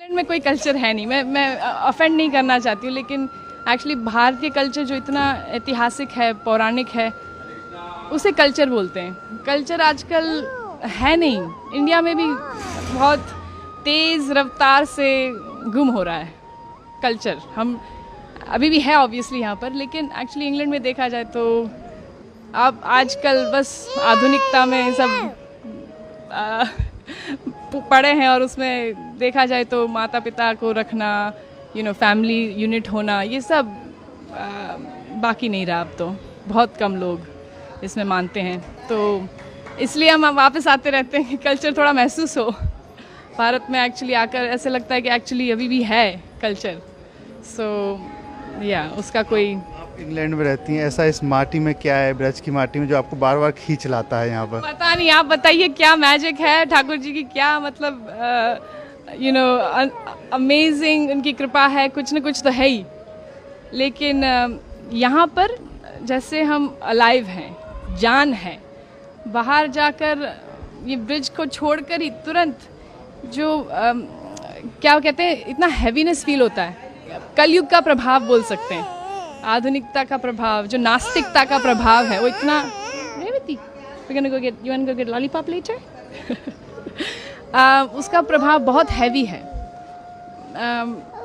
में कोई कल्चर है नहीं, मैं ऑफेंड नहीं करना चाहती हूँ, लेकिन एक्चुअली भारतीय कल्चर जो इतना ऐतिहासिक है, पौराणिक है, उसे कल्चर बोलते हैं। कल्चर आजकल है नहीं, इंडिया में भी बहुत तेज़ रफ्तार से गुम हो रहा है कल्चर। हम अभी भी है ऑब्वियसली यहाँ पर, लेकिन एक्चुअली इंग्लैंड में देखा जाए तो अब आजकल बस आधुनिकता में सब पड़े हैं, और उसमें देखा जाए तो माता पिता को रखना, फैमिली यूनिट होना, ये सब बाकी नहीं रहा। अब तो बहुत कम लोग इसमें मानते हैं, तो इसलिए हम वापस आते रहते हैं कि कल्चर थोड़ा महसूस हो। भारत में एक्चुअली आकर ऐसे लगता है कि एक्चुअली अभी भी है कल्चर। उसका कोई। आप इंग्लैंड में रहती हैं, ऐसा इस माटी में क्या है, ब्रज की माटी में, जो आपको बार बार खींच लाता है यहाँ पर? पता नहीं, आप बताइए क्या मैजिक है ठाकुर जी की, क्या मतलब अमेजिंग उनकी कृपा है, कुछ न कुछ तो है ही। लेकिन यहाँ पर जैसे हम अलाइव हैं, जान है, बाहर जाकर ये ब्रिज को छोड़कर ही तुरंत जो क्या कहते हैं, इतना हैवीनेस फील होता है। कलयुग का प्रभाव बोल सकते हैं, आधुनिकता का प्रभाव, जो नास्तिकता का प्रभाव है, वो इतना। लॉलीपॉप लेटर उसका प्रभाव बहुत हैवी है।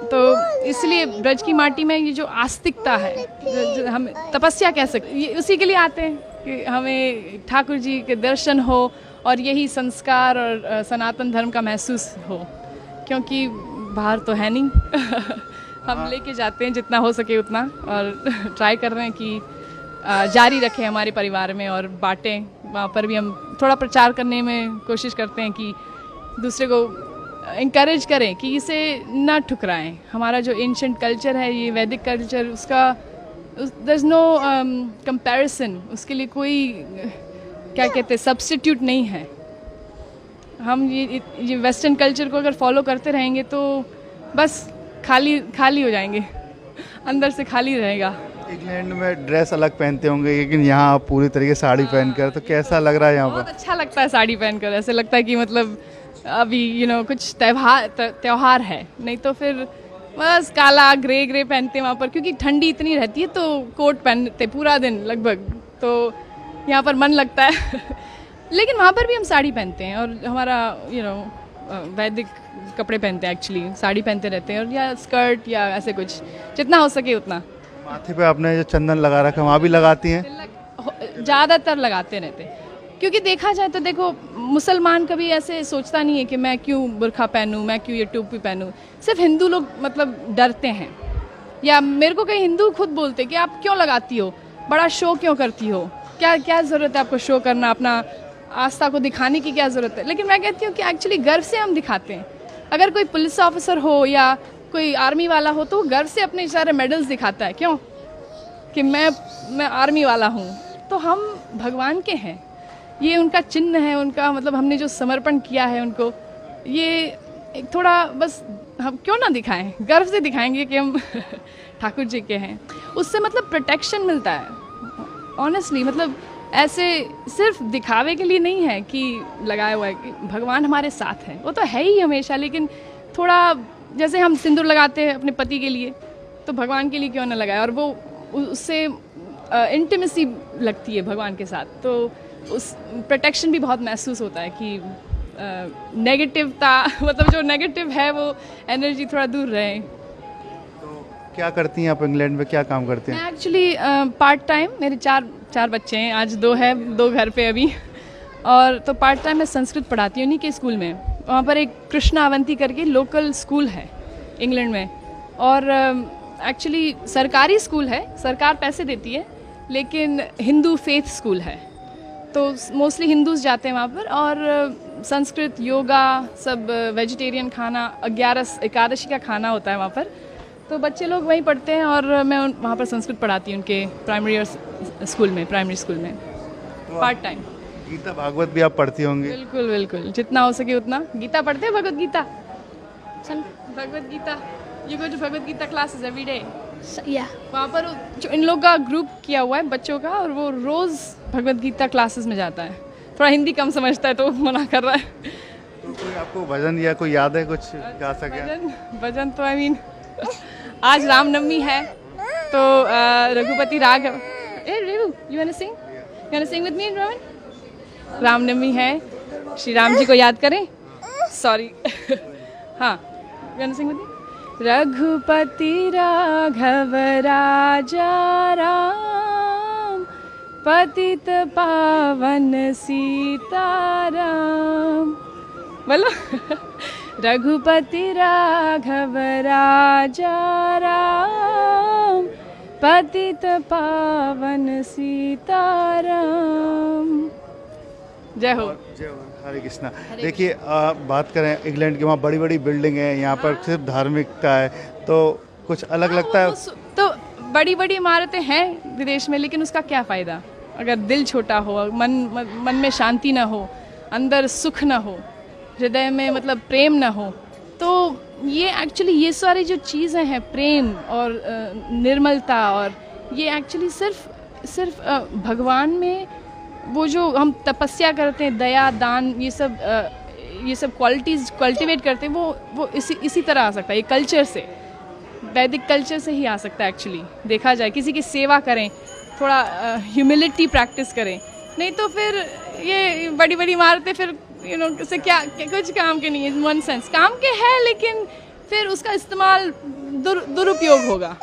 तो इसलिए ब्रज की माटी में ये जो आस्तिकता है, जो हम तपस्या कह सकते हैं, उसी के लिए आते हैं कि हमें ठाकुर जी के दर्शन हो और यही संस्कार और सनातन धर्म का महसूस हो, क्योंकि बाहर तो है नहीं। हम लेके जाते हैं जितना हो सके उतना, और ट्राई कर रहे हैं कि जारी रखें हमारे परिवार में और बांटें। वहाँ पर भी हम थोड़ा प्रचार करने में कोशिश करते हैं कि दूसरे को इंकरेज करें कि इसे ना ठुकराएं। हमारा जो एंशिएंट कल्चर है, ये वैदिक कल्चर, उसका देयर इज़ नो कंपैरिजन, उसके लिए कोई क्या कहते हैं सब्स्टिट्यूट नहीं है। हम ये वेस्टर्न कल्चर को अगर फॉलो करते रहेंगे तो बस खाली हो जाएंगे, अंदर से खाली रहेगा। इंग्लैंड में ड्रेस अलग पहनते होंगे, लेकिन यहाँ आप पूरी तरीके साड़ी पहनकर, तो कैसा लग रहा है यहाँ पर? बहुत अच्छा लगता है साड़ी पहनकर, ऐसे लगता है कि मतलब अभी कुछ त्योहार है, नहीं तो फिर बस काला ग्रे पहनते हैं वहाँ पर, क्योंकि ठंडी इतनी रहती है तो कोट पहनते पूरा दिन लगभग, तो यहाँ पर मन लगता है। लेकिन वहाँ पर भी हम साड़ी पहनते हैं, और हमारा वैदिक कपड़े पहनते हैं, एक्चुअली साड़ी पहनते रहते हैं, और या स्कर्ट या ऐसे कुछ, जितना हो सके उतना। माथे पे आपने जो चंदन लगा रखा है, वहाँ भी लगाती हैं? ज़्यादातर लगाते रहते हैं, क्योंकि देखा जाए तो देखो, मुसलमान कभी ऐसे सोचता नहीं है कि मैं क्यों बुर्खा पहनूं, मैं क्यों ये टोपी पहनूं। सिर्फ हिंदू लोग मतलब डरते हैं, या मेरे को कई हिंदू खुद बोलते कि आप क्यों लगाती हो, बड़ा शो क्यों करती हो, क्या ज़रूरत है आपको शो करना, अपना आस्था को दिखाने की क्या ज़रूरत है। लेकिन मैं कहती हूँ कि एक्चुअली गर्व से हम दिखाते हैं। अगर कोई पुलिस ऑफिसर हो या कोई आर्मी वाला हो तो वो गर्व से अपने सारे मेडल्स दिखाता है, क्यों, कि मैं आर्मी वाला हूँ। तो हम भगवान के हैं, ये उनका चिन्ह है, उनका मतलब हमने जो समर्पण किया है उनको, ये एक थोड़ा बस हम क्यों ना दिखाएं, गर्व से दिखाएंगे कि हम ठाकुर जी के हैं। उससे मतलब प्रोटेक्शन मिलता है, ऑनेस्टली। मतलब ऐसे सिर्फ दिखावे के लिए नहीं है कि लगाया हुआ है, कि भगवान हमारे साथ है, वो तो है ही हमेशा, लेकिन थोड़ा जैसे हम सिंदूर लगाते हैं अपने पति के लिए, तो भगवान के लिए क्यों ना लगाए, और वो उससे इंटीमेसी लगती है भगवान के साथ, तो उस प्रोटेक्शन भी बहुत महसूस होता है कि नेगेटिवता मतलब जो नेगेटिव है वो एनर्जी थोड़ा दूर रहे। तो क्या करती हैं आप इंग्लैंड में, क्या काम करते हैं? मैं एक्चुअली पार्ट टाइम, मेरे चार बच्चे हैं, आज 2 है, 2 घर पे अभी, और तो पार्ट टाइम मैं संस्कृत पढ़ाती हूँ उन्हीं के स्कूल में। वहाँ पर एक कृष्णा अवंती करके लोकल स्कूल है इंग्लैंड में, और एक्चुअली सरकारी स्कूल है, सरकार पैसे देती है, लेकिन हिंदू फेथ स्कूल है, तो मोस्टली हिंदूज जाते हैं वहाँ पर, और संस्कृत, योगा, सब वेजिटेरियन खाना, 11 एकादशी का खाना होता है वहाँ पर, तो बच्चे लोग वहीं पढ़ते हैं, और मैं वहाँ पर संस्कृत पढ़ाती हूँ उनके प्राइमरी स्कूल में पार्ट टाइम। गीता भागवत भी आप पढ़ती होंगी? बिल्कुल बिल्कुल, जितना हो सके उतना। गीता पढ़ते हैं, Bhagavad Gita, Bhagavad Gita, you go to Bhagavad Gita classes every day. वहाँ पर जो इन लोग का ग्रुप किया हुआ है बच्चों का, और वो रोज़ भगवत गीता क्लासेस में जाता है। थोड़ा हिंदी कम समझता है तो मना कर रहा है। तो कोई आपको भजन या कोई याद है, कुछ गा सके? भजन तो आई मीन आज रामनवमी है तो रघुपति राघव, ए Revu you want to sing with me Rohan? Ramnavami है, श्री राम जी को याद करें, सॉरी हाँ you want to sing with me? Raghupati Raghav Raja Ram, पतित पावन सीताराम, बोलो रघुपति राघव राजा राम, पतित पावन सीताराम। जय हो। जय हो, हरे कृष्णा। देखिए बात करें इंग्लैंड की, वहाँ बड़ी बड़ी बिल्डिंग है, यहाँ पर सिर्फ धार्मिकता है, तो कुछ अलग लगता है? तो बड़ी बड़ी इमारतें हैं विदेश में, लेकिन उसका क्या फ़ायदा अगर दिल छोटा हो, मन में शांति ना हो, अंदर सुख ना हो, हृदय में मतलब प्रेम ना हो। तो ये एक्चुअली ये सारी जो चीज़ें हैं, प्रेम और निर्मलता, और ये एक्चुअली सिर्फ भगवान में वो जो हम तपस्या करते हैं, दया दान, ये सब क्वालिटीज़ कल्टिवेट करते हैं, वो इसी तरह आ सकता है। ये कल्चर से, वैदिक कल्चर से ही आ सकता है एक्चुअली। देखा जाए किसी की सेवा करें, थोड़ा ह्यूमिलिटी प्रैक्टिस करें, नहीं तो फिर ये बड़ी बड़ी इमारतें फिर इससे क्या कुछ काम के नहीं है। वन सेंस काम के है, लेकिन फिर उसका इस्तेमाल दुरुपयोग होगा।